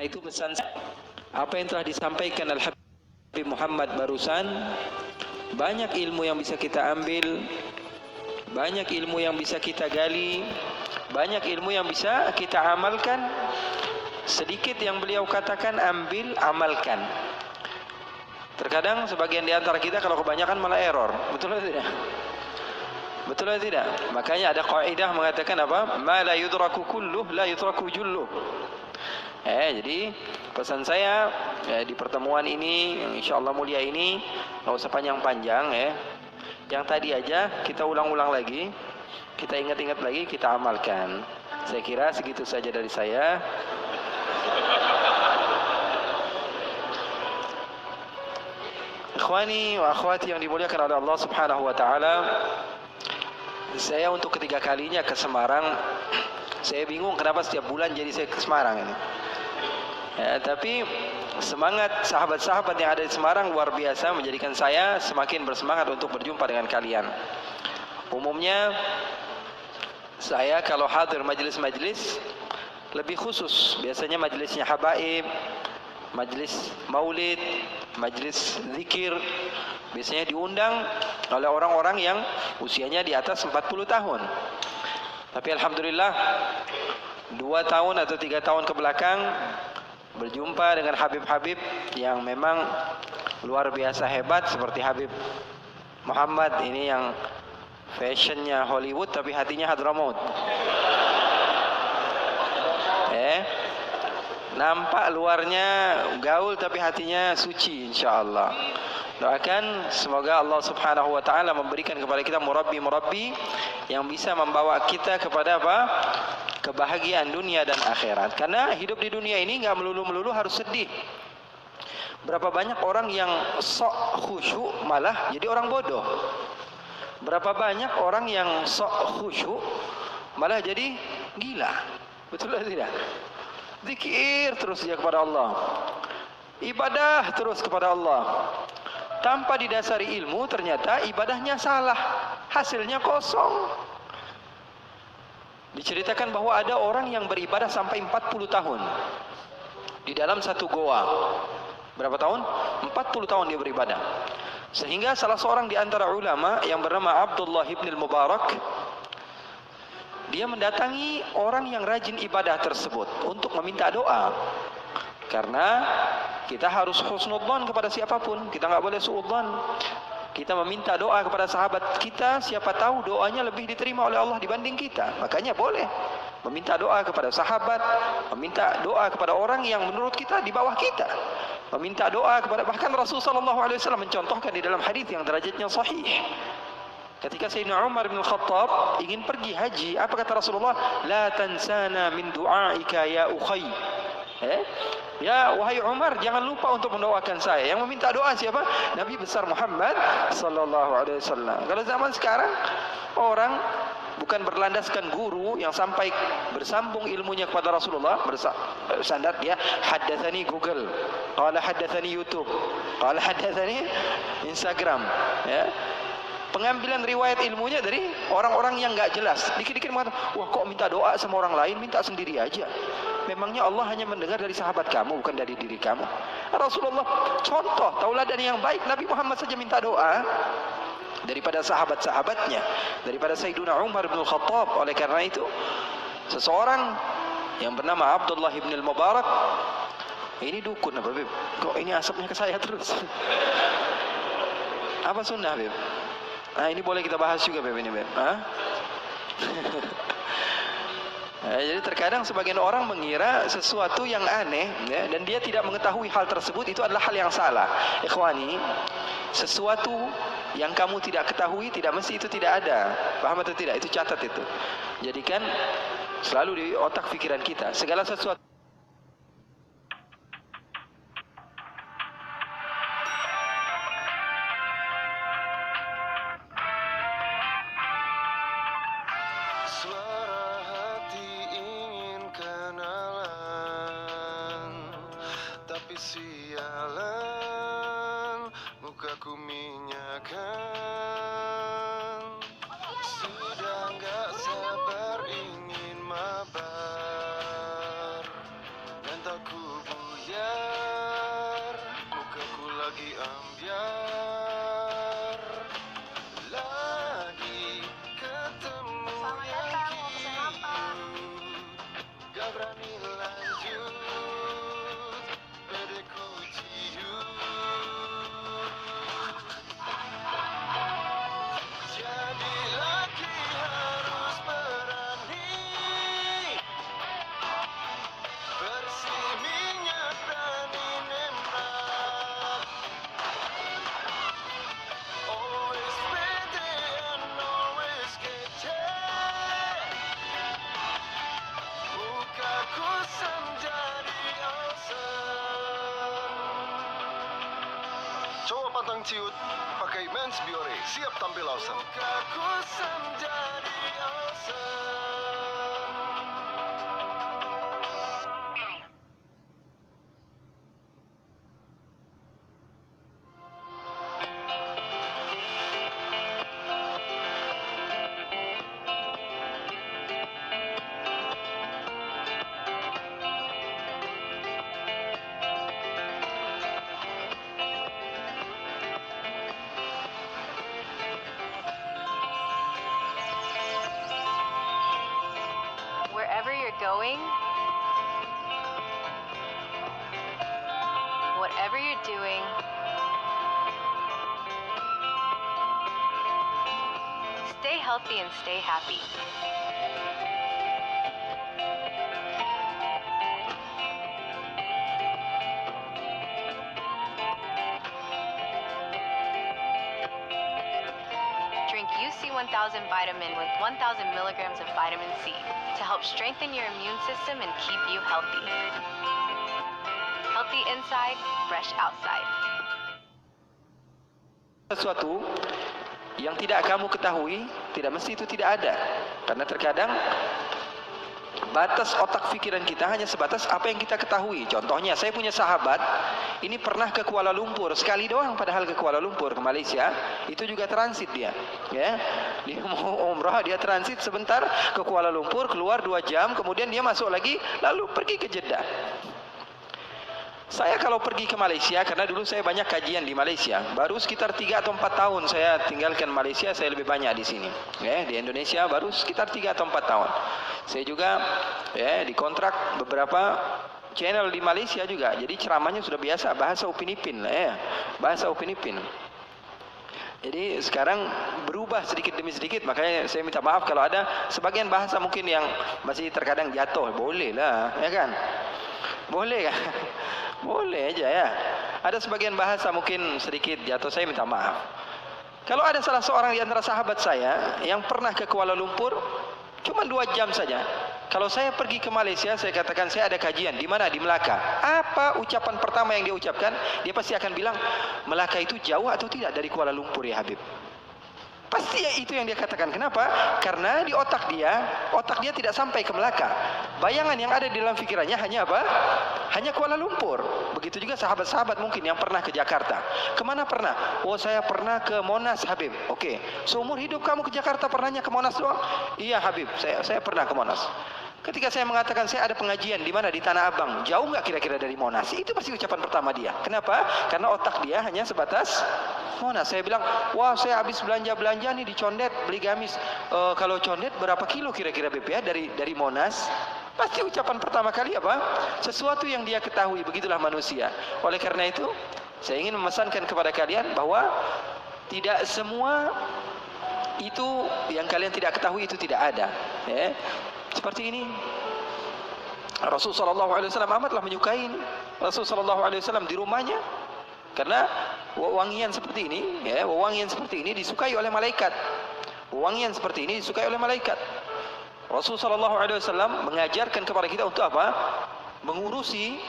itu pesan apa yang telah disampaikan Al-Habib Muhammad barusan, banyak ilmu yang bisa kita ambil, banyak ilmu yang bisa kita gali, banyak ilmu yang bisa kita amalkan. Sedikit yang beliau katakan ambil, amalkan. Terkadang sebagian di antara kita kalau kebanyakan malah error. Betul atau tidak? Betul atau tidak? Makanya ada kaidah mengatakan apa? Ma la yudraku kulluh la yudraku julluh. Jadi pesan saya di pertemuan ini yang insyaallah mulia ini enggak usah panjang-panjang ya. Yang tadi aja kita ulang-ulang lagi, kita ingat-ingat lagi, kita amalkan. Saya kira segitu saja dari saya. Ikhwani wa akhwati yang dimuliakan oleh Allah Subhanahu wa taala, saya untuk ketiga kalinya ke Semarang. Saya bingung kenapa setiap bulan jadi saya ke Semarang ini. Tapi semangat sahabat-sahabat yang ada di Semarang luar biasa menjadikan saya semakin bersemangat untuk berjumpa dengan kalian. Umumnya saya kalau hadir majelis-majelis lebih khusus, biasanya majelisnya habaib, majelis maulid, majelis zikir, biasanya diundang oleh orang-orang yang usianya di atas 40 tahun. Tapi alhamdulillah 2 tahun atau 3 tahun ke belakang berjumpa dengan Habib-Habib yang memang luar biasa hebat, seperti Habib Muhammad ini yang fashionnya Hollywood tapi hatinya Hadramaut. Nampak luarnya gaul tapi hatinya suci, insyaallah. Doakan semoga Allah Subhanahu wa taala memberikan kepada kita murabbi-murabbi yang bisa membawa kita kepada apa? Kebahagiaan dunia dan akhirat. Karena hidup di dunia ini enggak melulu-melulu harus sedih. Berapa banyak orang yang sok khusyuk malah jadi orang bodoh. Berapa banyak orang yang sok khusyuk malah jadi gila. Betul atau tidak? Zikir terus dia kepada Allah, ibadah terus kepada Allah, tanpa didasari ilmu. Ternyata ibadahnya salah, hasilnya kosong. Diceritakan bahwa ada orang yang beribadah sampai 40 tahun di dalam satu goa. Berapa tahun? 40 tahun dia beribadah. Sehingga salah seorang di antara ulama yang bernama Abdullah ibn al-Mubarak, dia mendatangi orang yang rajin ibadah tersebut untuk meminta doa. Karena kita harus husnudzon kepada siapapun, kita enggak boleh suudzon. Kita meminta doa kepada sahabat kita, siapa tahu doanya lebih diterima oleh Allah dibanding kita. Makanya boleh meminta doa kepada sahabat, meminta doa kepada orang yang menurut kita di bawah kita, meminta doa kepada, bahkan Rasulullah SAW mencontohkan di dalam hadis yang derajatnya sahih. Ketika Sayyidina Umar bin Khattab ingin pergi haji, apa kata Rasulullah? La tansana min du'aika ya ukhay. Ya wahai Umar, jangan lupa untuk mendoakan saya. Yang meminta doa siapa? Nabi besar Muhammad sallallahu alaihi wasallam. Kalau zaman sekarang orang bukan berlandaskan guru yang sampai bersambung ilmunya kepada Rasulullah, bersandar dia haddatsani Google, qala haddatsani YouTube, qala haddatsani Instagram, ya. Pengambilan riwayat ilmunya dari orang-orang yang enggak jelas. Dikit-dikit mengatakan, wah kok minta doa sama orang lain, minta sendiri aja. Memangnya Allah hanya mendengar dari sahabat kamu, bukan dari diri kamu. Rasulullah contoh, tauladan yang baik. Nabi Muhammad saja minta doa daripada sahabat-sahabatnya, daripada Sayyidina Umar bin Khattab. Oleh karena itu, seseorang yang bernama Abdullah ibn al-Mubarak, ini dukun apa Beb? Kok ini asapnya ke saya terus? Apa sunnah Beb? Nah ini boleh kita bahas juga Beb ini Beb. Jadi terkadang sebagian orang mengira sesuatu yang aneh, ya, dan dia tidak mengetahui hal tersebut itu adalah hal yang salah. Ikhwani, sesuatu yang kamu tidak ketahui tidak mesti itu tidak ada. Paham atau tidak? Itu catat itu. Jadikan selalu di otak pikiran kita segala sesuatu. Sialan, mukaku minyakan. Sudah gak sabar ingin mabar, dan tak ku batang ciut, pakai Mens Biore, siap tampil awesome. Lukaku menjadi awesome. Wherever you're going, whatever you're doing, stay healthy and stay happy. Drink UC 1000 vitamin with 1000 milligrams of vitamin C to help strengthen your immune system and keep you healthy. Healthy inside, fresh outside. Sesuatu yang tidak kamu ketahui, tidak mesti itu tidak ada. Karena terkadang batas otak pikiran kita hanya sebatas apa yang kita ketahui. Contohnya, saya punya sahabat, ini pernah ke Kuala Lumpur, sekali doang padahal ke Kuala Lumpur, ke Malaysia, itu juga transit dia. Ya, dia mau umrah, dia transit sebentar ke Kuala Lumpur, keluar 2 jam, kemudian dia masuk lagi, lalu pergi ke Jeddah. Saya kalau pergi ke Malaysia, karena dulu saya banyak kajian di Malaysia, baru sekitar 3 atau 4 tahun saya tinggalkan Malaysia, saya lebih banyak di sini. Di Indonesia baru sekitar 3 atau 4 tahun. Saya juga dikontrak beberapa channel di Malaysia juga. Jadi ceramahnya sudah biasa bahasa Upin Ipin, bahasa Upin Ipin. Jadi sekarang berubah sedikit demi sedikit, makanya saya minta maaf kalau ada sebagian bahasa mungkin yang masih terkadang jatuh. Boleh lah, ya kan? Boleh kan? Boleh aja ya. Ada sebagian bahasa mungkin sedikit jatuh, saya minta maaf. Kalau ada salah seorang di antara sahabat saya yang pernah ke Kuala Lumpur, cuma 2 jam saja. Kalau saya pergi ke Malaysia, saya katakan saya ada kajian. Di mana? Di Melaka. Apa ucapan pertama yang dia ucapkan? Dia pasti akan bilang, Melaka itu jauh atau tidak dari Kuala Lumpur ya Habib? Pasti itu yang dia katakan. Kenapa? Karena di otak dia tidak sampai ke Melaka. Bayangan yang ada di dalam pikirannya hanya apa? Hanya Kuala Lumpur. Begitu juga sahabat-sahabat mungkin yang pernah ke Jakarta. Kemana pernah? Oh, saya pernah ke Monas Habib. Oke. Seumur hidup kamu ke Jakarta pernahnya ke Monas doang? Iya Habib, saya pernah ke Monas. Ketika saya mengatakan saya ada pengajian di mana? Di Tanah Abang. Jauh nggak kira-kira dari Monas? Itu pasti ucapan pertama dia. Kenapa? Karena otak dia hanya sebatas Monas. Saya bilang, wah saya habis belanja nih di Condet beli gamis. Kalau Condet berapa kilo kira-kira BP ya dari Monas? Pasti ucapan pertama kali apa? Sesuatu yang dia ketahui. Begitulah manusia. Oleh karena itu, saya ingin memesankan kepada kalian bahwa tidak semua itu yang kalian tidak ketahui itu tidak ada. Seperti ini. Rasulullah SAW amatlah menyukai ini. Rasulullah SAW di rumahnya, karena wewangian seperti ini, wewangian seperti ini disukai oleh malaikat. Wewangian seperti ini disukai oleh malaikat. Rasulullah SAW mengajarkan kepada kita untuk apa? Mengurusi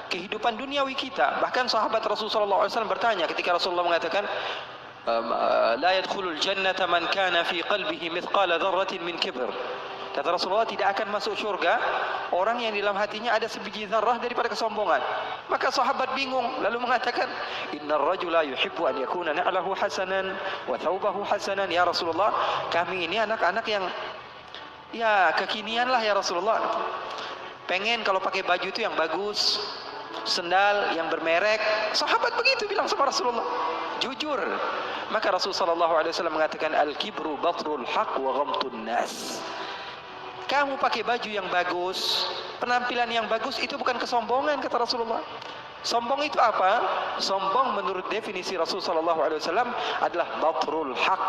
kehidupan duniawi kita. Bahkan sahabat Rasulullah SAW bertanya ketika Rasulullah mengatakan, la yadkhulul jannata man kana fi qalbihi mithqala dzarratin min kibr. Kata Rasulullah, tidak akan masuk syurga orang yang di dalam hatinya ada sebiji zarrah daripada kesombongan. Maka sahabat bingung lalu mengatakan, innar rajula yuhibbu an yakuna na'lahu hasanan wa thawbahu hasanan. Ya Rasulullah, kami ini anak-anak yang kekinian lah ya Rasulullah. Pengen kalau pakai baju itu yang bagus, sendal yang bermerek. Sahabat begitu bilang sama Rasulullah, jujur. Maka Rasulullah SAW mengatakan, al-kibru batrul haq wa ghamtun nas. Kamu pakai baju yang bagus, penampilan yang bagus, itu bukan kesombongan, kata Rasulullah. Sombong itu apa? Sombong menurut definisi Rasulullah SAW adalah batrul haq.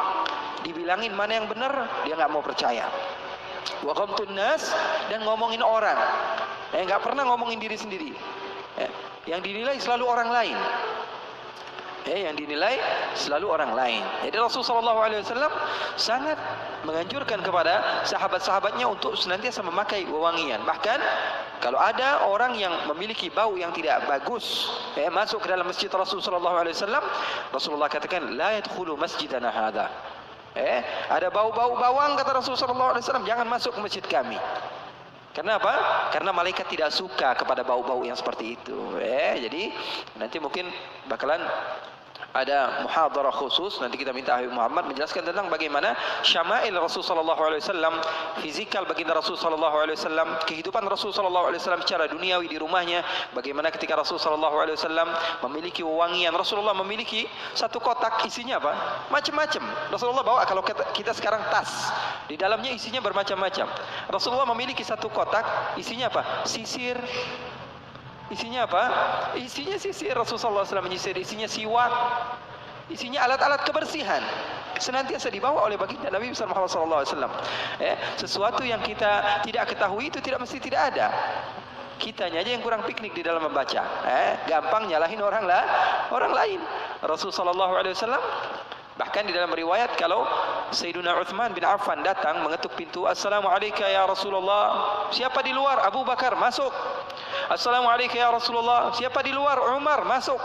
Dibilangin mana yang benar, dia nggak mau percaya. Wa ghamtun nas, dan ngomongin orang, nggak pernah ngomongin diri sendiri. Yang dinilai selalu orang lain. Yang dinilai selalu orang lain. Jadi Rasulullah SAW sangat menganjurkan kepada sahabat-sahabatnya untuk senantiasa memakai wewangian. Bahkan Kalau ada orang yang memiliki bau yang tidak bagus, masuk ke dalam masjid Rasulullah SAW, Rasulullah katakan, la yadkhulu masjidana hadha. Ada bau-bau bawang kata Rasulullah SAW, jangan masuk ke masjid kami. Kenapa? Karena malaikat tidak suka kepada bau-bau yang seperti itu. Jadi nanti mungkin bakalan ada muhadarah khusus, nanti kita minta Habib Muhammad menjelaskan tentang bagaimana syama'il Rasul sallallahu alaihi wasallam, fizikal baginda Rasul sallallahu alaihi wasallam, kehidupan Rasul sallallahu alaihi wasallam secara duniawi di rumahnya, bagaimana ketika Rasul sallallahu alaihi wasallam memiliki wewangian. Rasulullah memiliki satu kotak, isinya apa? Macam-macam. Rasulullah bawa, kalau kita sekarang tas, di dalamnya isinya bermacam-macam. Rasulullah memiliki satu kotak, isinya apa? Sisir. Isinya apa? Isinya sisir. Rasulullah SAW menyisir. Isinya siwak. Isinya alat-alat kebersihan. Senantiasa dibawa oleh baginda Nabi Muhammad SAW. Sesuatu yang kita tidak ketahui itu tidak mesti tidak ada. Kitanya aja yang kurang piknik di dalam membaca. Gampang nyalahin orang lain. Rasulullah SAW bahkan di dalam riwayat, kalau Sayyiduna Uthman bin Affan datang mengetuk pintu, Assalamualaikum ya Rasulullah. Siapa di luar? Abu Bakar, masuk. Assalamualaikum ya Rasulullah. Siapa di luar? Umar, masuk.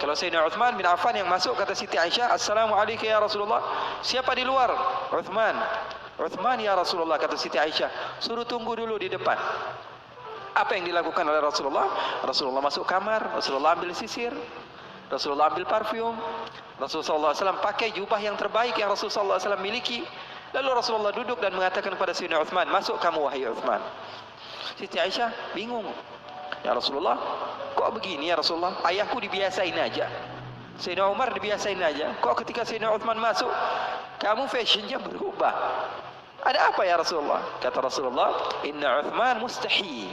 Kalau Sayyidina Uthman bin Affan yang masuk, kata Siti Aisyah, Assalamualaikum ya Rasulullah. Siapa di luar? Uthman. Uthman ya Rasulullah, kata Siti Aisyah. Suruh tunggu dulu di depan. Apa yang dilakukan oleh Rasulullah? Rasulullah masuk kamar, Rasulullah ambil sisir, Rasulullah ambil parfum, Rasulullah SAW pakai jubah yang terbaik yang Rasulullah SAW miliki. Lalu Rasulullah duduk dan mengatakan kepada Sayyidina Uthman, masuk kamu wahai Uthman. Siti Aisyah bingung. Ya Rasulullah, kok begini ya Rasulullah? Ayahku dibiasain aja, Sayyidina Umar dibiasain aja. Kok ketika Sayyidina Uthman masuk, kamu fashionnya berubah? Ada apa ya Rasulullah? Kata Rasulullah, Inna Uthman mustahi.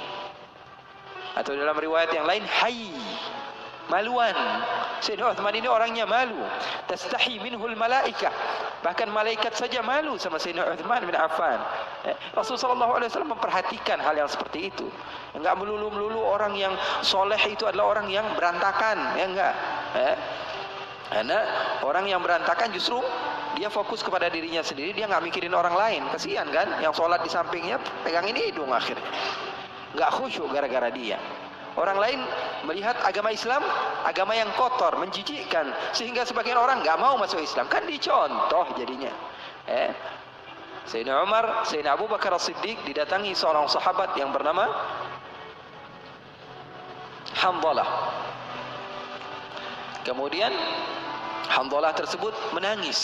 Atau dalam riwayat yang lain, hayy, maluan. Sayyidina Uthman ini orangnya malu. Tastahi minhul malaikah. Bahkan malaikat saja malu sama Sayyidina Uthman bin Affan. Rasulullah SAW memperhatikan hal yang seperti itu. Enggak melulu orang yang soleh itu adalah orang yang berantakan. Ya enggak. Karena orang yang berantakan justru dia fokus kepada dirinya sendiri. Dia enggak mikirin orang lain. Kasihan kan? Yang sholat di sampingnya pegangin hidung akhirnya. Enggak khusyuk gara-gara dia. Orang lain melihat agama Islam, agama yang kotor, menjijikkan, sehingga sebagian orang enggak mau masuk Islam. Kan dicontoh jadinya. Sayyidina Umar, Sayyidina Abu Bakar As-Siddiq didatangi seorang sahabat yang bernama Hanzalah. Kemudian Hanzalah tersebut menangis,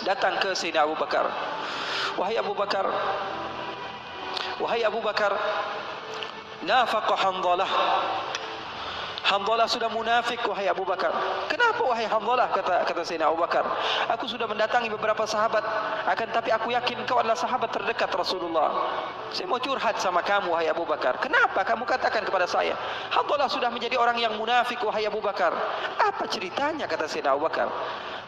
datang ke Sayyidina Abu Bakar. Wahai Abu Bakar, wahai Abu Bakar, nafaqa Hanzalah. Hanzalah sudah munafik wahai Abu Bakar. Kenapa wahai Hanzalah? Kata Sayyidina Abu Bakar, aku sudah mendatangi beberapa sahabat, akan tapi aku yakin kau adalah sahabat terdekat Rasulullah. Saya mau curhat sama kamu wahai Abu Bakar. Kenapa kamu katakan kepada saya Hanzalah sudah menjadi orang yang munafik wahai Abu Bakar? Apa ceritanya? Kata Sayyidina Abu Bakar,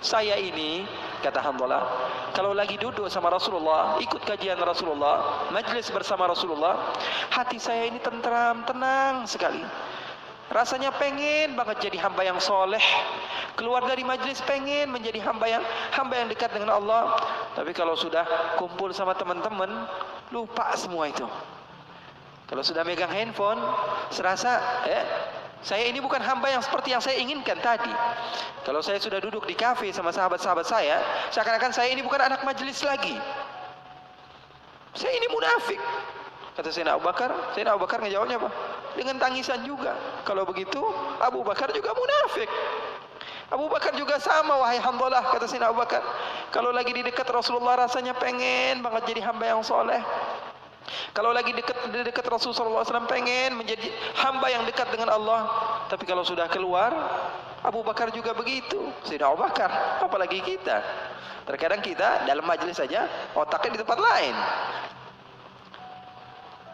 saya ini, kata Hanzalah, kalau lagi duduk sama Rasulullah, ikut kajian Rasulullah, majlis bersama Rasulullah, hati saya ini tentram, tenang sekali. Rasanya pengen banget jadi hamba yang soleh. Keluar dari majlis pengen menjadi hamba yang dekat dengan Allah. Tapi kalau sudah kumpul sama teman-teman, lupa semua itu. Kalau sudah megang handphone, serasa saya ini bukan hamba yang seperti yang saya inginkan tadi. Kalau saya sudah duduk di kafe sama sahabat-sahabat saya, seakan-akan saya ini bukan anak majlis lagi. Saya ini munafik. Kata Sayyidina Abu Bakar ngejawabnya apa? Dengan tangisan juga. Kalau begitu, Abu Bakar juga munafik. Abu Bakar juga sama wahai Hanzalah, kata Sayyidina Abu Bakar. Kalau lagi di dekat Rasulullah rasanya pengen banget jadi hamba yang soleh. Kalau lagi di dekat Rasulullah SAW pengen menjadi hamba yang dekat dengan Allah. Tapi kalau sudah keluar, Abu Bakar juga begitu. Sayyidina Abu Bakar, apalagi kita. Terkadang kita dalam majlis saja otaknya di tempat lain.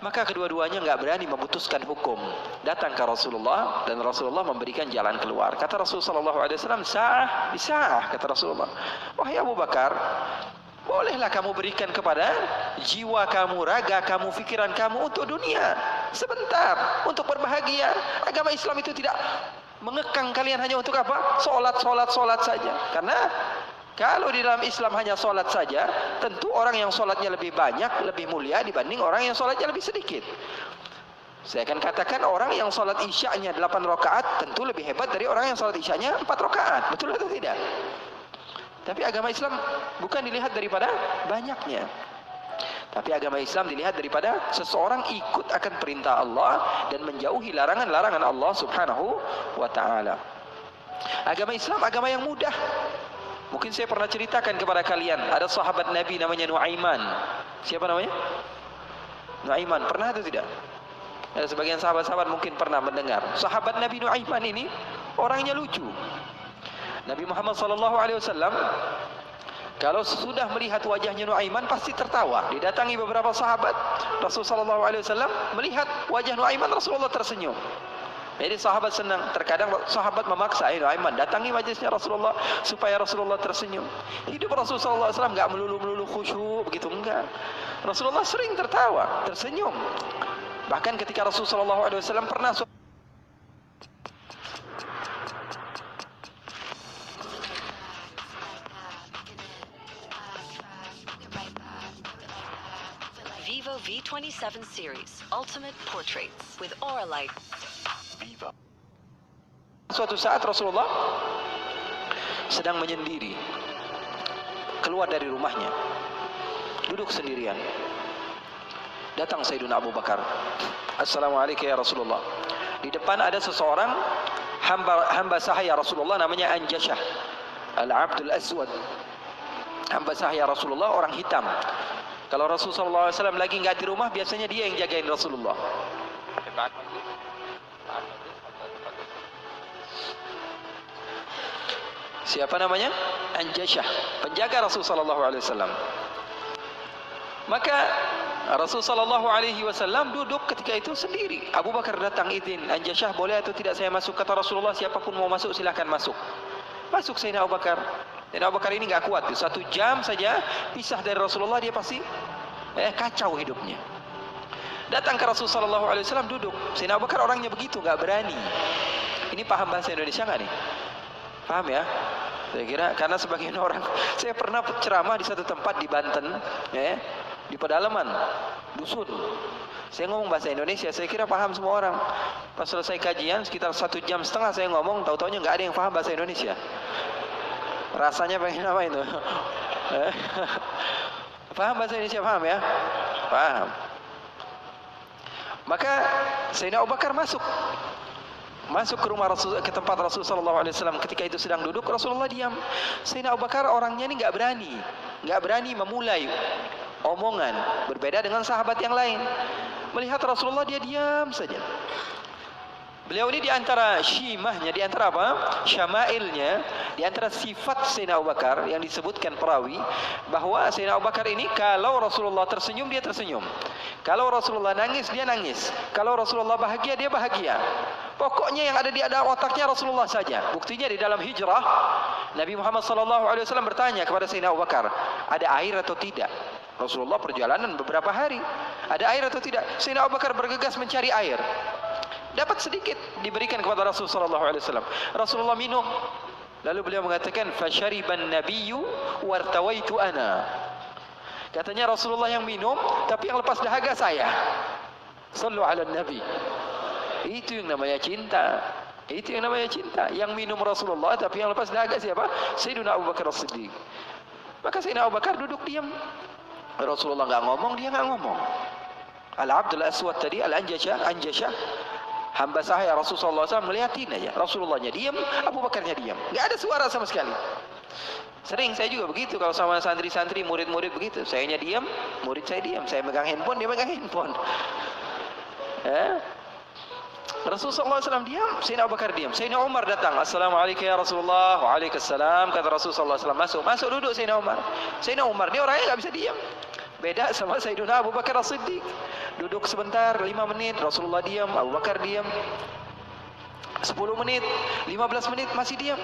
Maka kedua-duanya enggak berani memutuskan hukum. Datang ke Rasulullah dan Rasulullah memberikan jalan keluar. Kata Rasulullah SAW, sa'ah bisa'ah, kata Rasulullah. Wahai Abu Bakar, bolehlah kamu berikan kepada jiwa kamu, raga kamu, fikiran kamu untuk dunia sebentar, untuk berbahagia. Agama Islam itu tidak mengekang kalian hanya untuk apa? Solat saja. Karena kalau di dalam Islam hanya solat saja, tentu orang yang solatnya lebih banyak, lebih mulia dibanding orang yang solatnya lebih sedikit. Saya akan katakan orang yang salat isyaknya 8 rakaat tentu lebih hebat dari orang yang salat isyaknya 4 rakaat. Betul atau tidak? Tapi agama Islam bukan dilihat daripada banyaknya. Tapi agama Islam dilihat daripada seseorang ikut akan perintah Allah dan menjauhi larangan-larangan Allah Subhanahu wa taala. Agama Islam agama yang mudah. Mungkin saya pernah ceritakan kepada kalian, ada sahabat Nabi namanya Nuaiman. Siapa namanya? Nuaiman, pernah atau tidak? Ada sebagian sahabat-sahabat mungkin pernah mendengar. Sahabat Nabi Nuaiman ini orangnya lucu. Nabi Muhammad SAW kalau sudah melihat wajahnya Nuaiman pasti tertawa. Didatangi beberapa sahabat, Rasulullah SAW melihat wajah Nuaiman, Rasulullah tersenyum. Jadi sahabat senang. Terkadang sahabat memaksa, Nuaiman datangi majlisnya Rasulullah supaya Rasulullah tersenyum. Hidup Rasulullah SAW enggak melulu khusyuk begitu, enggak. Rasulullah sering tertawa, tersenyum. Bahkan ketika Rasulullah SAW pernah Vivo V27 series Ultimate Portraits with Auralite. suatu saat Rasulullah sedang menyendiri, keluar dari rumahnya, duduk sendirian. Datang Sayyidina Abu Bakar. Assalamualaikum ya Rasulullah. Di depan ada seseorang hamba sahaya Rasulullah namanya Anjashah Al-Abdul Aswad. Hamba sahaya Rasulullah, orang hitam. Kalau Rasulullah SAW lagi enggak di rumah, biasanya dia yang jagain Rasulullah. Siapa namanya? Anjashah, penjaga Rasulullah SAW. Maka Rasulullah SAW duduk ketika itu sendiri. Abu Bakar datang, izin, Anjashah boleh atau tidak saya masuk? Kata Rasulullah, siapapun mau masuk silakan masuk. Masuk Sayyidina Abu Bakar. Sayyidina Abu Bakar ini enggak kuat. 1 jam saja pisah dari Rasulullah, dia pasti kacau hidupnya. Datang ke Rasulullah SAW duduk. Sayyidina Abu Bakar orangnya begitu, enggak berani. Ini paham bahasa Indonesia enggak nih? Paham ya? Saya kira karena sebagian orang, saya pernah ceramah di satu tempat di Banten, ya, di pedalaman dusun. Saya ngomong bahasa Indonesia, saya kira paham semua orang. Pas selesai kajian sekitar 1,5 jam saya ngomong, tahu-taunya nggak ada yang paham bahasa Indonesia. Rasanya pengen apa itu? Paham bahasa Indonesia, paham ya? Paham. Maka Sayyidina Abu Bakar masuk ke rumah Rasul, ke tempat Rasulullah SAW. Ketika itu sedang duduk, Rasulullah diam. Sayyidina Abu Bakar orangnya ini enggak berani memulai omongan, berbeda dengan sahabat yang lain. Melihat Rasulullah, dia diam saja. Beliau ini di antara syimahnya, di antara apa? Syama'ilnya, di antara sifat Sayyidina Abu Bakar yang disebutkan perawi bahwa Sayyidina Abu Bakar ini kalau Rasulullah tersenyum, dia tersenyum. Kalau Rasulullah nangis, dia nangis. Kalau Rasulullah bahagia, dia bahagia. Pokoknya yang ada di dalam otaknya Rasulullah saja. Buktinya di dalam hijrah, Nabi Muhammad SAW bertanya kepada Sayyidina Abu Bakar, ada air atau tidak? Rasulullah perjalanan beberapa hari, ada air atau tidak? Sayyidina Abu Bakar bergegas mencari air. Dapat sedikit, diberikan kepada Rasulullah SAW. Rasulullah minum. Lalu beliau mengatakan, "Fashariban nabiyyu wartawaitu ana." Katanya Rasulullah yang minum, tapi yang lepas dahaga saya. Sallu ala nabi. Itu yang namanya cinta. Itu yang namanya cinta. Yang minum Rasulullah, tapi yang lepas dahaga siapa? Sayyidina Abu Bakar As-Siddiq. Maka Sayyidina Abu Bakar duduk diam. Rasulullah enggak ngomong, dia enggak ngomong. Al-Abdul Aswad tadi, Anjashah, hamba sahaya Rasulullah SAW melihatin aja. Rasulullahnya diam, Abu Bakarnya diam. Enggak ada suara sama sekali. Sering saya juga begitu kalau sama santri-santri, murid-murid begitu. Sayanya diam, murid saya diam. Saya megang handphone, dia megang handphone. Rasulullah SAW diam, Sayyidina Abu Bakar diam. Sayyidina Umar datang, Assalamualaikum ya Rasulullah. Waalaikumsalam. Kata Rasulullah SAW, masuk duduk Sayyidina Umar. Sayyidina Umar, dia orangnya enggak bisa diam. Beda sama Sayyidina Abu Bakar As-Siddiq. Duduk sebentar, 5 menit, Rasulullah diam, Abu Bakar diam. 10 menit, 15 menit masih diam.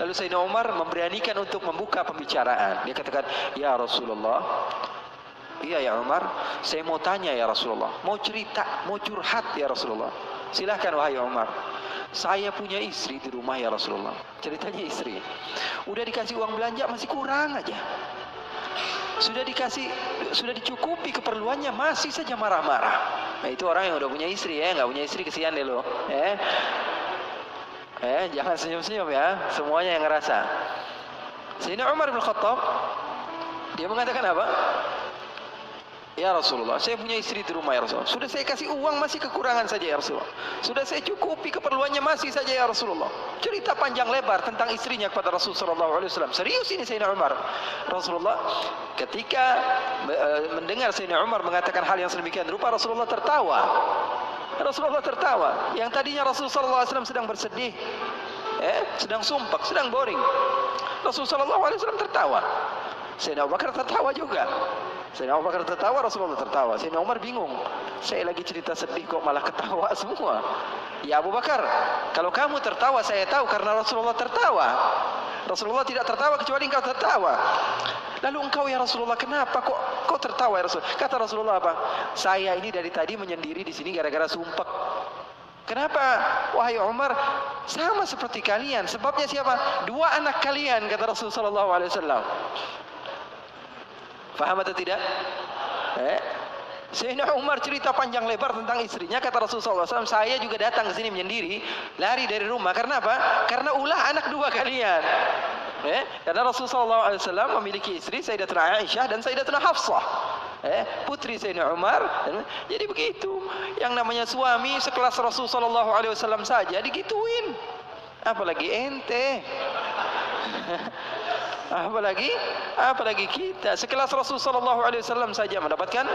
Lalu Sayyidina Umar memberanikan untuk membuka pembicaraan. Dia katakan, ya Rasulullah, iya ya Umar, saya mau tanya ya Rasulullah, mau cerita, mau curhat ya Rasulullah. Silahkan wahai Umar. Saya punya istri di rumah ya Rasulullah. Ceritanya istri. Udah dikasih uang belanja masih kurang aja. Sudah dicukupi keperluannya masih saja marah-marah. Nah, itu orang yang udah punya istri ya, nggak punya istri kesian deh lo. Jangan senyum-senyum ya, semuanya yang ngerasa. Sayyidina Umar bin Khattab, dia mengatakan apa? Ya Rasulullah, saya punya istri di rumah ya Rasulullah. Sudah saya kasih uang masih kekurangan saja ya Rasulullah. Sudah saya cukupi keperluannya masih saja ya Rasulullah. Cerita panjang lebar tentang istrinya kepada Rasulullah SAW. Serius ini Sayyidina Umar. Rasulullah ketika mendengar Sayyidina Umar mengatakan hal yang sedemikian rupa, Rasulullah tertawa. Rasulullah tertawa. Yang tadinya Rasulullah SAW sedang bersedih, sedang sumpah, sedang boring. Rasulullah SAW tertawa. Sayyidina Abu Bakar tertawa juga. Sayyidina Abu Bakar tertawa, Rasulullah tertawa. Sayyidina Umar bingung. Saya lagi cerita sedih kok malah ketawa semua. Ya Abu Bakar, kalau kamu tertawa saya tahu karena Rasulullah tertawa. Rasulullah tidak tertawa kecuali engkau tertawa. Lalu engkau ya Rasulullah kenapa kok tertawa ya Rasulullah? Kata Rasulullah apa? Saya ini dari tadi menyendiri di sini gara-gara sumpek. Kenapa? Wahai Umar, sama seperti kalian. Sebabnya siapa? Dua anak kalian, kata Rasulullah SAW. Faham atau tidak? Sayyidina Umar cerita panjang lebar tentang istrinya. Kata Rasulullah SAW, saya juga datang ke sini menyendiri, lari dari rumah. Karena apa? Karena ulah anak dua kalian. Karena Rasulullah SAW memiliki istri Sayyidatuna Aisyah dan Sayyidatuna Hafsah, putri Sayyidina Umar. Jadi begitu. Yang namanya suami sekelas Rasulullah SAW saja digituin, apalagi ente. Apalagi kita sekelas Rasulullah SAW saja mendapatkan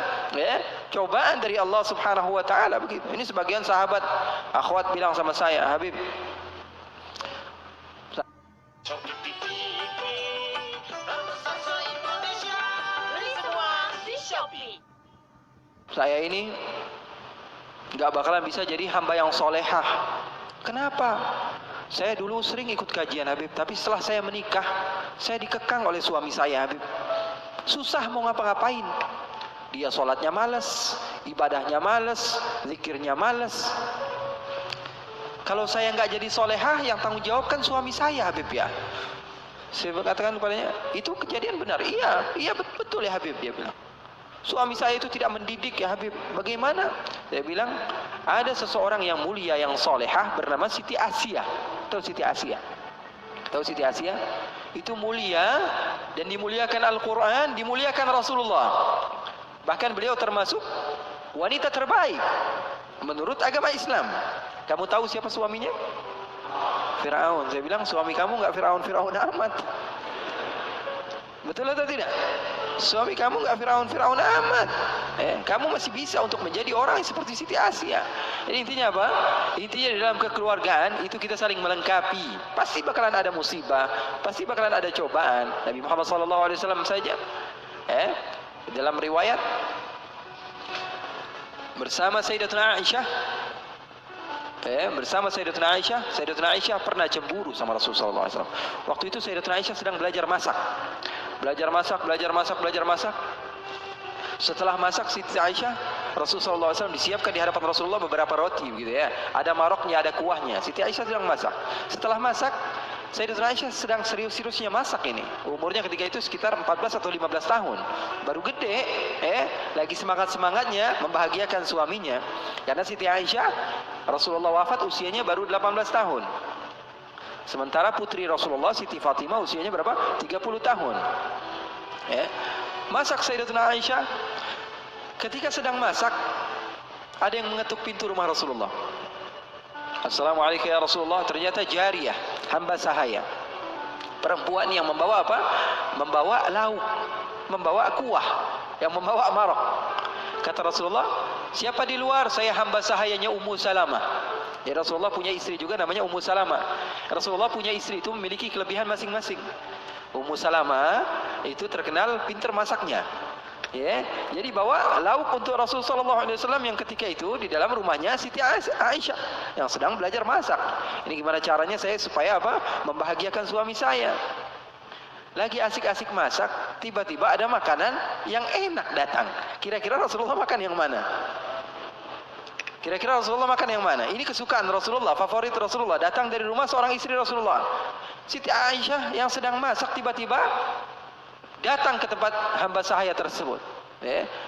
cobaan dari Allah Subhanahu wa taala begitu. Ini sebagian sahabat akhwat bilang sama saya, Habib, saya ini nggak bakalan bisa jadi hamba yang solehah. Kenapa? Saya dulu sering ikut kajian Habib, tapi setelah saya menikah, saya dikekang oleh suami saya Habib. Susah mau ngapa-ngapain. Dia sholatnya malas, ibadahnya malas, zikirnya malas. Kalau saya nggak jadi solehah, yang tanggung jawab kan suami saya Habib ya. Saya berkatakan kepadanya, itu kejadian benar. Iya betul ya Habib, dia bilang. Suami saya itu tidak mendidik ya Habib. Bagaimana? Dia bilang, ada seseorang yang mulia yang solehah bernama Siti Asia. Tahu Siti Asia? Tahu Siti Asia? Itu mulia dan dimuliakan Al-Quran, dimuliakan Rasulullah. Bahkan beliau termasuk wanita terbaik menurut agama Islam. Kamu tahu siapa suaminya? Fir'aun. Saya bilang, suami kamu nggak Fir'aun amat. Betul atau tidak? Suami kamu nggak Fir'aun amat. Kamu masih bisa untuk menjadi orang yang seperti Siti Asia. Jadi intinya apa? Intinya di dalam kekeluargaan itu kita saling melengkapi. Pasti bakalan ada musibah, pasti bakalan ada cobaan. Nabi Muhammad SAW saja, dalam riwayat bersama Sayyidatuna Aisyah, Sayyidatuna Aisyah pernah cemburu sama Rasulullah SAW. Waktu itu Sayyidatuna Aisyah sedang belajar masak. Setelah masak Siti Aisyah, Rasulullah SAW disiapkan di hadapan Rasulullah beberapa roti gitu ya. Ada maroknya, ada kuahnya. Siti Aisyah sedang masak. Setelah masak, Sayyidatuna Aisyah sedang serius-seriusnya masak ini. Umurnya ketika itu sekitar 14 atau 15 tahun. Baru gede, lagi semangat-semangatnya membahagiakan suaminya. Karena Siti Aisyah, Rasulullah wafat usianya baru 18 tahun. Sementara putri Rasulullah Siti Fatimah usianya berapa? 30 tahun. Masak Sayyidatuna Aisyah. Ketika sedang masak, ada yang mengetuk pintu rumah Rasulullah. Assalamualaikum ya Rasulullah. Ternyata jariyah, hamba sahaya. Perempuan yang membawa apa? Membawa lauk, membawa kuah, yang membawa marok. Kata Rasulullah, siapa di luar? Saya hamba sahayanya Ummu Salamah. Ya Rasulullah punya istri juga namanya Ummu Salamah. Rasulullah punya istri itu memiliki kelebihan masing-masing. Ummu Salamah itu terkenal pintar masaknya. Jadi bawa lauk untuk Rasulullah SAW yang ketika itu di dalam rumahnya Siti Aisyah yang sedang belajar masak. Ini gimana caranya saya supaya apa? Membahagiakan suami saya. Lagi asik-asik masak, tiba-tiba ada makanan yang enak datang. Kira-kira Rasulullah makan yang mana? Kira-kira Rasulullah makan yang mana? Ini kesukaan Rasulullah, favorit Rasulullah. Datang dari rumah seorang istri Rasulullah. Siti Aisyah yang sedang masak tiba-tiba datang ke tempat hamba sahaya tersebut.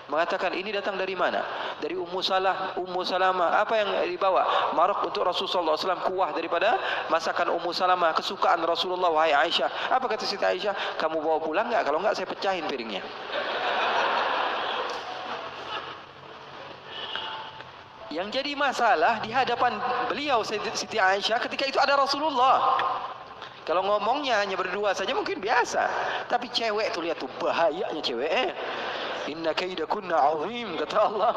mengatakan ini datang dari mana? Dari Ummu Salamah. Apa yang dibawa? Maraq untuk Rasulullah SAW, kuah daripada masakan Ummu Salamah, kesukaan Rasulullah. Wahai Aisyah, apa kata Siti Aisyah? Kamu bawa pulang enggak? Kalau enggak saya pecahin piringnya. Yang jadi masalah di hadapan beliau Siti Aisyah ketika itu ada Rasulullah. Kalau ngomongnya hanya berdua saja mungkin biasa, tapi cewek tuh lihat tuh bahayanya cewek. Inna kaidakunna azim, kata Allah.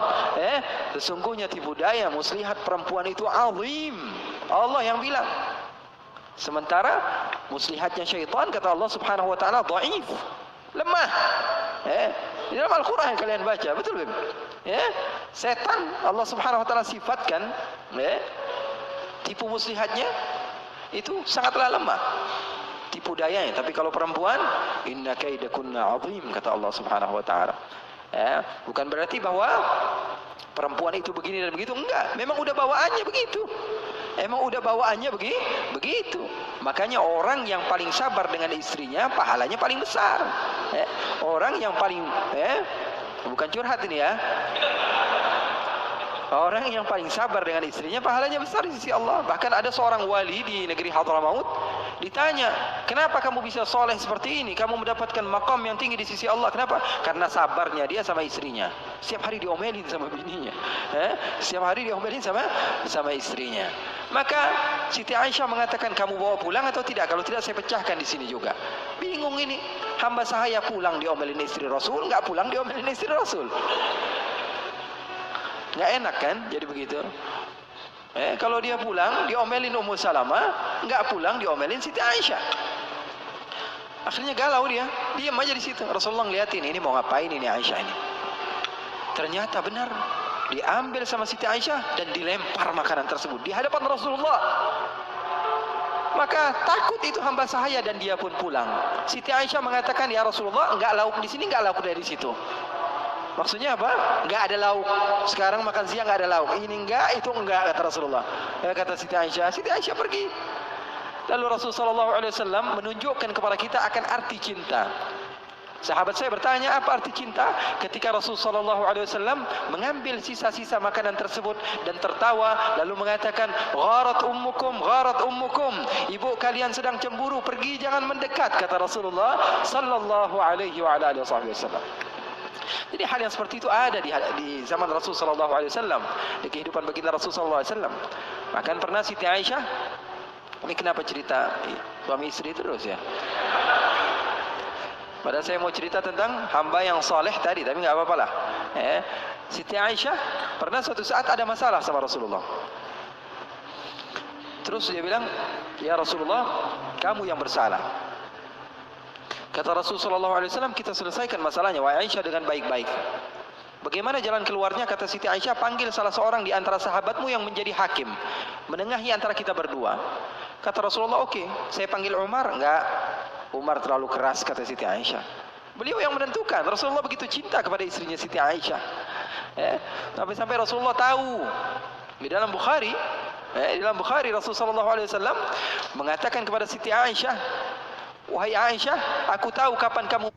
Sesungguhnya tipu daya muslihat perempuan itu azim. Allah yang bilang. Sementara muslihatnya syaitan, kata Allah Subhanahu wa taala, dhaif, lemah. Di dalam Al-Qur'an yang kalian baca, betul kan? Setan Allah Subhanahu wa taala sifatkan tipu muslihatnya itu sangatlah lemah, tipu dayanya. Tapi kalau perempuan, inna kaidakunna azim, kata Allah Subhanahu wa taala. Bukan berarti bahwa perempuan itu begini dan begitu, enggak. Memang udah bawaannya begitu. Begitu. Makanya orang yang paling sabar dengan istrinya pahalanya paling besar. Orang yang paling bukan curhat ini ya. Orang yang paling sabar dengan istrinya pahalanya besar di sisi Allah. Bahkan ada seorang wali di negeri Hadramaut ditanya, kenapa kamu bisa soleh seperti ini? Kamu mendapatkan maqam yang tinggi di sisi Allah. Kenapa? Karena sabarnya dia sama istrinya. Setiap hari diomelin sama bininya. Setiap hari diomelin sama istrinya. Maka Siti Aisyah mengatakan, kamu bawa pulang atau tidak? Kalau tidak saya pecahkan di sini juga. Bingung ini. Hamba sahaya pulang diomelin istri Rasul, enggak pulang diomelin istri Rasul. Nggak enak kan jadi begitu. Kalau dia pulang diomelin Ummu Salamah, nggak pulang diomelin Siti Aisyah. Akhirnya galau dia, diam aja di situ. Rasulullah ngeliatin, ini mau ngapain ini Aisyah ini. Ternyata benar, diambil sama Siti Aisyah dan dilempar makanan tersebut di hadapan Rasulullah. Maka takut itu hamba sahaya dan dia pun pulang. Siti Aisyah mengatakan, ya Rasulullah, enggak lauk di sini, enggak lauk dari situ. Maksudnya apa? Enggak ada lauk. Sekarang makan siang enggak ada lauk. Ini enggak, itu enggak, kata Rasulullah. Kata Siti Aisyah. Siti Aisyah pergi. Lalu Rasulullah SAW menunjukkan kepada kita akan arti cinta. Sahabat saya bertanya, apa arti cinta? Ketika Rasulullah SAW mengambil sisa-sisa makanan tersebut dan tertawa, lalu mengatakan, gharat ummukum, ibu kalian sedang cemburu, pergi jangan mendekat, kata Rasulullah Sallallahu Alaihi Wasallam. Jadi hal yang seperti itu ada di zaman Rasul sallallahu alaihi wasallam, di kehidupan baginda Rasul sallallahu alaihi wasallam. Bahkan pernah Siti Aisyah, ini kenapa cerita suami istri terus ya? Padahal saya mau cerita tentang hamba yang soleh tadi, tapi enggak apa-apa lah. Siti Aisyah pernah suatu saat ada masalah sama Rasulullah. Terus dia bilang, ya Rasulullah, kamu yang bersalah. Kata Rasulullah SAW, kita selesaikan masalahnya, wahai Aisyah, dengan baik-baik. Bagaimana jalan keluarnya? Kata Siti Aisyah, panggil salah seorang di antara sahabatmu yang menjadi hakim, menengahi antara kita berdua. Kata Rasulullah, oke, saya panggil Umar. Enggak, Umar terlalu keras, kata Siti Aisyah. Beliau yang menentukan. Rasulullah begitu cinta kepada istrinya Siti Aisyah. Sampai Rasulullah tahu. Di dalam Bukhari Rasulullah SAW mengatakan kepada Siti Aisyah, wahai Aisyah, aku tahu kapan kamu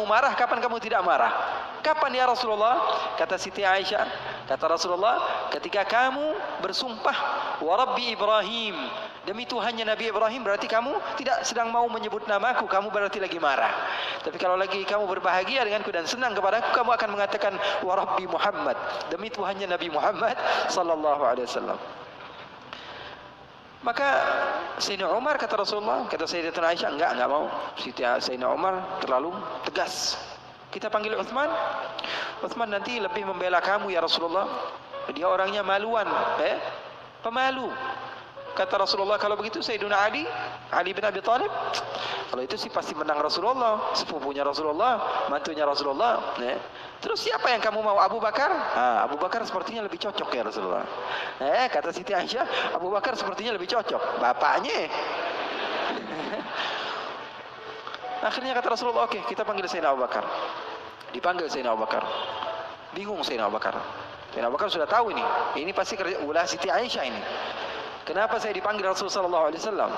marah, kapan kamu tidak marah. Kapan ya Rasulullah? Kata Siti Aisyah, kata Rasulullah, ketika kamu bersumpah wa Rabbi Ibrahim, demi Tuhannya Nabi Ibrahim, berarti kamu tidak sedang mau menyebut namaku, kamu berarti lagi marah. Tapi kalau lagi kamu berbahagia denganku dan senang kepadaku, kamu akan mengatakan wa Rabbi Muhammad, demi Tuhannya Nabi Muhammad sallallahu alaihi wasallam. Maka Sayyidina Umar, kata Rasulullah, kata Sayyidatuna Aisyah, enggak mau. Sayyidina Umar terlalu tegas. Kita panggil Uthman. Uthman nanti lebih membela kamu ya Rasulullah. Dia orangnya maluan, pemalu. Kata Rasulullah, kalau begitu Sayyidina Ali bin Abi Thalib, kalau itu sih pasti menang Rasulullah, sepupunya Rasulullah, mantunya Rasulullah. Terus siapa yang kamu mau? Abu Bakar? Abu Bakar sepertinya lebih cocok ya Rasulullah. Kata Siti Aisyah, Abu Bakar sepertinya lebih cocok. Bapaknya. Akhirnya kata Rasulullah, oke, kita panggil Sayyidina Abu Bakar. Dipanggil Sayyidina Abu Bakar. Bingung Sayyidina Abu Bakar. Sayyidina Abu Bakar sudah tahu ini pasti kerja ulah Siti Aisyah ini. Kenapa saya dipanggil Rasul sallallahu alaihi wasallam?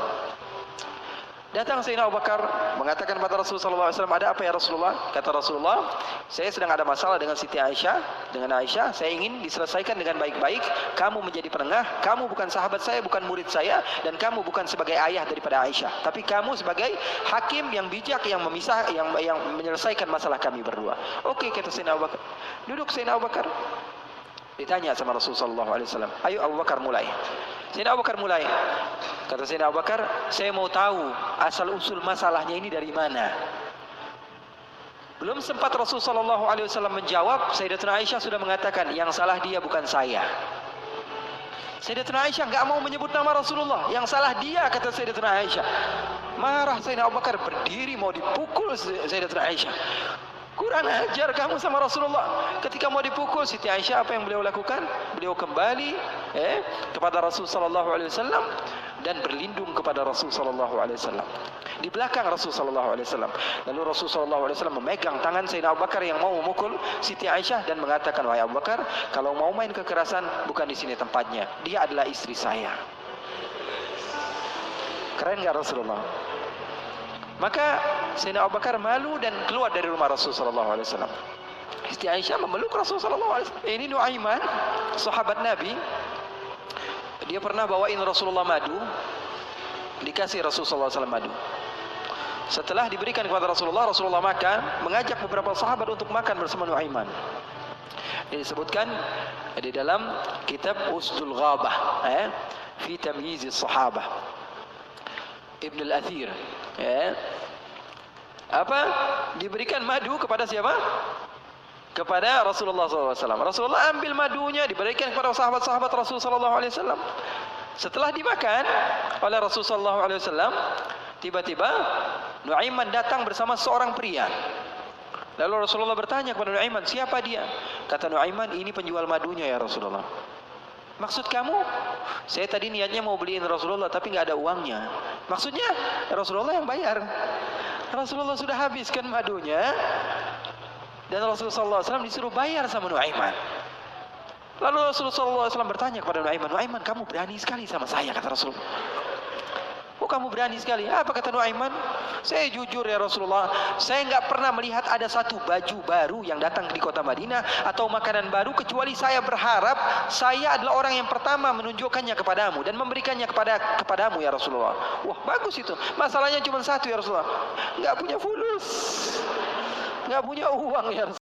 Datang Sayyidina Abu Bakar mengatakan kepada Rasul sallallahu alaihi wasallam, "Ada apa ya Rasulullah?" Kata Rasulullah, "Saya sedang ada masalah dengan Siti Aisyah, dengan Aisyah. Saya ingin diselesaikan dengan baik-baik. Kamu menjadi penengah. Kamu bukan sahabat saya, bukan murid saya, dan kamu bukan sebagai ayah daripada Aisyah, tapi kamu sebagai hakim yang bijak yang memisah, yang menyelesaikan masalah kami berdua." Oke, kata Sayyidina Abu Bakar. Duduk Sayyidina Abu Bakar. Ditanya sama Rasul sallallahu alaihi wasallam, "Ayo Abu Bakar mulai." Sayyidina Abu Bakar mulai. Kata Sayyidina Abu Bakar, "Saya mau tahu asal usul masalahnya ini dari mana." Belum sempat Rasul sallallahu alaihi wasallam menjawab, Sayyidatuna Aisyah sudah mengatakan, "Yang salah dia bukan saya." Sayyidatuna Aisyah enggak mau menyebut nama Rasulullah. "Yang salah dia," kata Sayyidatuna Aisyah. Marah Sayyidina Abu Bakar, berdiri mau dipukul Sayyidatuna Aisyah. Kurang ajar kamu sama Rasulullah. Ketika mau dipukul Siti Aisyah, apa yang beliau lakukan? Beliau kembali kepada Rasul sallallahu alaihi wasallam dan berlindung kepada Rasul sallallahu alaihi wasallam. Di belakang Rasul sallallahu alaihi wasallam. Lalu Rasul sallallahu alaihi wasallam memegang tangan Sayyidina Abu Bakar yang mau memukul Siti Aisyah dan mengatakan, "Wahai Abu Bakar, kalau mau main kekerasan bukan di sini tempatnya. Dia adalah istri saya." Keren enggak Rasulullah? Maka Sayyidina Abu Bakar malu dan keluar dari rumah Rasul sallallahu alaihi wasallam. Siti Aisyah memeluk Rasul sallallahu alaihi wasallam. Ini Nuaiman, sahabat Nabi. Dia pernah bawain Rasulullah madu. Dikasih Rasul sallallahu alaihi wasallam madu. Setelah diberikan kepada Rasulullah, Rasulullah makan, mengajak beberapa sahabat untuk makan bersama Nuaiman. Ini disebutkan di dalam kitab Usdul Ghabah, fi tamyiz as-sahabah. Ibn al-Athir, diberikan madu kepada siapa? Kepada Rasulullah SAW. Rasulullah ambil madunya, diberikan kepada sahabat-sahabat Rasulullah SAW. Setelah dimakan oleh Rasulullah SAW, tiba-tiba Nuaiman datang bersama seorang pria. Lalu Rasulullah bertanya kepada Nuaiman, "Siapa dia?" Kata Nuaiman, "Ini penjual madunya ya Rasulullah." "Maksud kamu?" "Saya tadi niatnya mau beliin Rasulullah tapi nggak ada uangnya." "Maksudnya?" "Rasulullah yang bayar." Rasulullah sudah habiskan madunya dan Rasulullah SAW disuruh bayar sama Nuaiman. Lalu Rasulullah SAW bertanya kepada Nuaiman, "Nuaiman, kamu berani sekali sama saya," kata Rasulullah. "Oh, kamu berani sekali." "Apa?" kata Nuaiman. "Saya jujur ya Rasulullah, saya enggak pernah melihat ada satu baju baru yang datang di kota Madinah atau makanan baru kecuali saya berharap saya adalah orang yang pertama menunjukkannya kepadamu dan memberikannya kepadamu ya Rasulullah." Wah, bagus itu. Masalahnya cuma satu ya Rasulullah, enggak punya fulus, enggak punya uang ya Rasulullah.